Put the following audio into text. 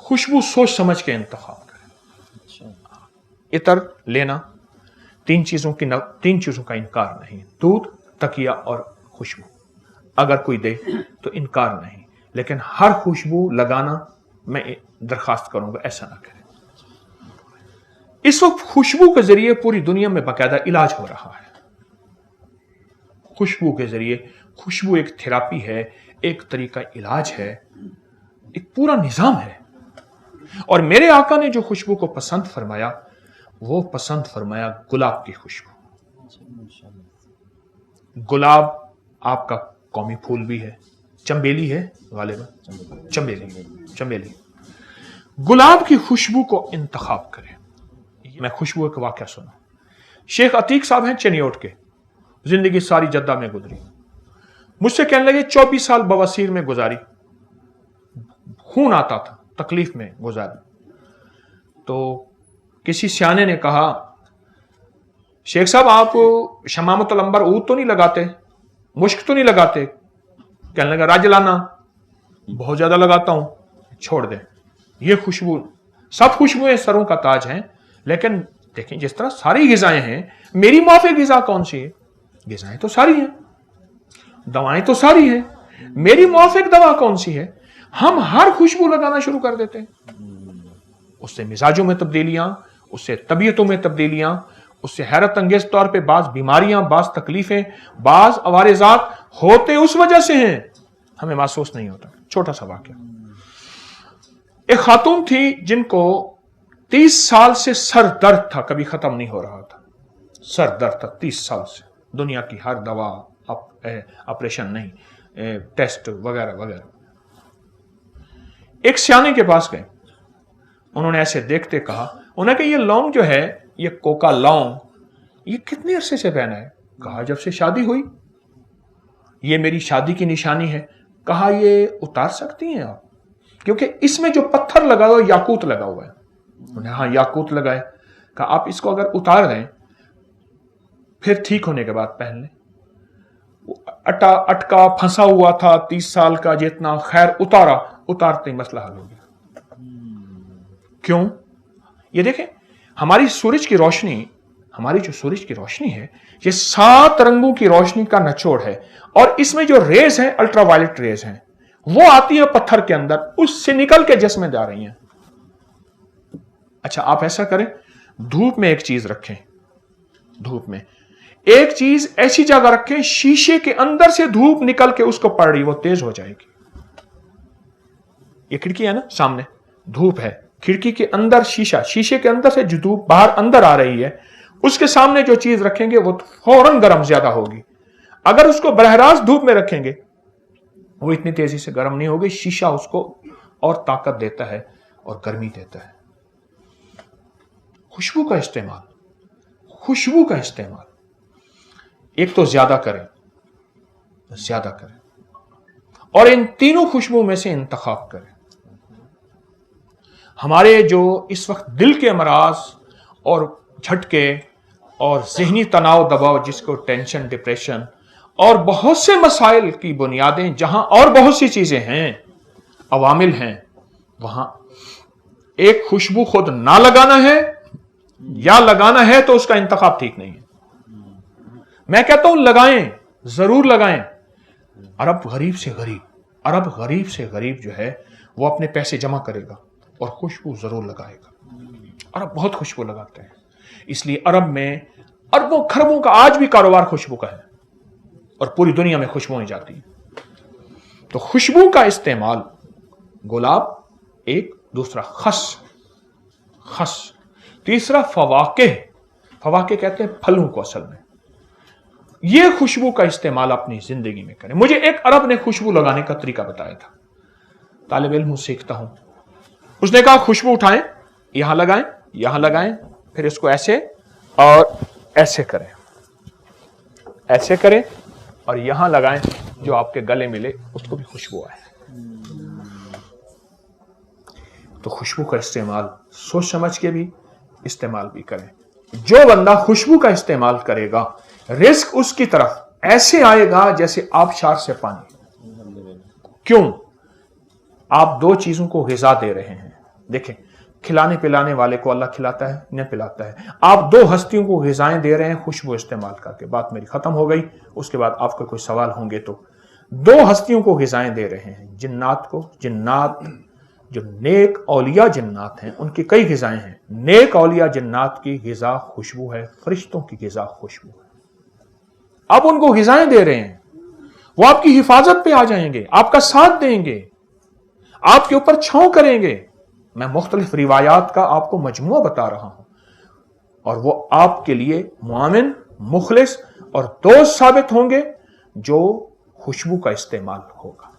खुशबू सोच समझ के इंतखाब करें। इतर लेना, तीन चीजों का इनकार नहीं, दूध, तकिया और खुशबू। अगर कोई दे तो इनकार नहीं, लेकिन हर खुशबू लगाना मैं दरखास्त करूंगा ऐसा ना करें। इस वक्त खुशबू के जरिए पूरी दुनिया में बाकायदा इलाज हो रहा है। खुशबू के जरिए, खुशबू एक थेरापी है, एक तरीका इलाज है, एक पूरा निजाम है। और मेरे आका ने जो खुशबू को पसंद फरमाया, वो पसंद फरमाया गुलाब की खुशबू। गुलाब आपका कौमी फूल भी है, चंबेली है गालिबा, चंबेली। गुलाब की खुशबू को इंतखाब करें। मैं खुशबू का वाकया सुना। शेख अतीक साहब हैं चनियोट के, जिंदगी सारी जद्दा में गुजरी। मुझसे कहने लगे 24 साल बवासीर में गुजारी, खून आता था, तकलीफ में गुजारी। तो किसी सियाने ने कहा, शेख साहब आप शमामतुल अंबर ऊद तो नहीं लगाते, मुश्क तो नहीं लगाते? कहने लगा राजलाना बहुत ज्यादा लगाता हूं, छोड़ दे। ये खुशबू, सब खुशबुएं सरों का ताज हैं, लेकिन देखें जिस तरह सारी गिजाएं हैं, मेरी माफिक गिजा कौन सी है? गिजाएं तो सारी हैं, दवाएं तो सारी हैं, मेरी माफिक दवा कौन सी है? हम हर खुशबू लगाना शुरू कर देते हैं। उससे मिजाजों में तब्दीलियां, उससे तबीयतों में तब्दीलियां, उससे हैरत अंगेज तौर पे बाज बीमारियां, बाज तकलीफें, बाज अवारिजात होते उस वजह से हैं, हमें महसूस नहीं होता। छोटा सा वाकया, एक खातून थी जिनको 30 साल से सर दर्द था, कभी खत्म नहीं हो रहा था। सर दर्द था 30 साल से, दुनिया की हर दवा, ऑपरेशन नहीं, टेस्ट वगैरह वगैरह। एक सियाने के पास गए, उन्होंने ऐसे देखते कहा, उन्हें कि ये लौंग जो है, ये कोका लौंग, ये कितने अरसे से पहना है? कहा जब से शादी हुई। ये मेरी शादी की निशानी है। कहा ये उतार सकती हैं आप? क्योंकि इसमें जो पत्थर लगा हुआ है, याकूत लगा हुआ है। उन्हें हाँ याकूत लगाए। कहा आप इसको अगर उतार दें, फिर ठीक होने के बाद पहन लें। अटका फंसा हुआ था 30 साल का जितना, खैर उतारा, उतारते ही मसला हल हो गया। क्यों? ये देखें, हमारी सूरज की रोशनी, हमारी जो सूरज की रोशनी है, ये 7 रंगों की रोशनी का निचोड़ है, और इसमें जो रेज हैं, अल्ट्रावायलेट रेज हैं, वो आती है पत्थर के अंदर, उससे निकल के जिस्म में जा रही हैं। अच्छा आप ऐसा करें, धूप में एक चीज रखें, धूप में एक चीज ऐसी जगह रखें, शीशे के अंदर से धूप निकल के उसको पड़ रही, वो तेज हो जाएगी। ये खिड़की है ना सामने, धूप है, खिड़की के अंदर शीशा, शीशे के अंदर से जो धूप बाहर अंदर आ रही है, उसके सामने जो चीज रखेंगे वो फौरन गर्म ज्यादा होगी। अगर उसको बरहरास धूप में रखेंगे, वो इतनी तेजी से गर्म नहीं होगी। शीशा उसको और ताकत देता है और गर्मी देता है। खुशबू का इस्तेमाल, खुशबू का इस्तेमाल एक तो ज्यादा करें, ज्यादा करें, और इन तीनों खुशबू में से इंतखाब करें। हमारे जो इस वक्त दिल के अमराज और झटके और जहनी तनाव दबाव, जिसको टेंशन, डिप्रेशन और बहुत से मसाइल की बुनियादें, जहां और बहुत सी चीजें हैं, अवामिल हैं, वहां एक खुशबू खुद ना लगाना है या लगाना है तो उसका इंतखाब ठीक नहीं है। मैं कहता हूं लगाएं, जरूर लगाएं। अरब गरीब से गरीब जो है, वो अपने पैसे जमा करेगा और खुशबू जरूर लगाएगा। अरब बहुत खुशबू लगाते हैं, इसलिए अरब में अरबों खरबों का आज भी कारोबार खुशबू का है, और पूरी दुनिया में खुशबुएं जाती हैं। तो खुशबू का इस्तेमाल, गुलाब एक, दूसरा खस, तीसरा फवाके कहते हैं फलों को असल में। ये खुशबू का इस्तेमाल अपनी जिंदगी में करें। मुझे एक अरब ने खुशबू लगाने का तरीका बताया था, तालिब इल्म सीखता हूं। उसने कहा खुशबू उठाएं, यहां लगाएं, फिर इसको ऐसे और ऐसे करें और यहां लगाएं, जो आपके गले मिले उसको भी खुशबू आए। तो खुशबू का इस्तेमाल सोच समझ के भी इस्तेमाल भी करें। जो बंदा खुशबू का इस्तेमाल करेगा, रिस्क उसकी तरफ ऐसे आएगा जैसे आबशार से पानी। क्यों? आप 2 चीजों को ग़िज़ा दे रहे हैं, دیکھیں کھلانے پلانے والے کو اللہ کھلاتا ہے نہ پلاتا ہے. آپ دو ہستیوں کو غذائیں دے رہے ہیں خوشبو استعمال کر کے. بات میری ختم ہو گئی. اس کے بعد آپ کا کوئی سوال ہوں گے تو. دو ہستیوں کو غذائیں دے رہے ہیں جنات کو. جنات جو نیک اولیاء جنات ہیں ان کی کئی غذائیں ہیں. نیک اولیاء جنات کی غذا خوشبو ہے, فرشتوں کی غذا خوشبو ہے. آپ ان کو غذائیں دے رہے ہیں, وہ آپ کی حفاظت پہ آ جائیں گے, آپ کا ساتھ دیں گے, آپ کے اوپر چھاؤں کریں گے. میں مختلف روایات کا آپ کو مجموعہ بتا رہا ہوں, اور وہ آپ کے لیے معاون, مخلص اور دوست ثابت ہوں گے جو خوشبو کا استعمال ہوگا.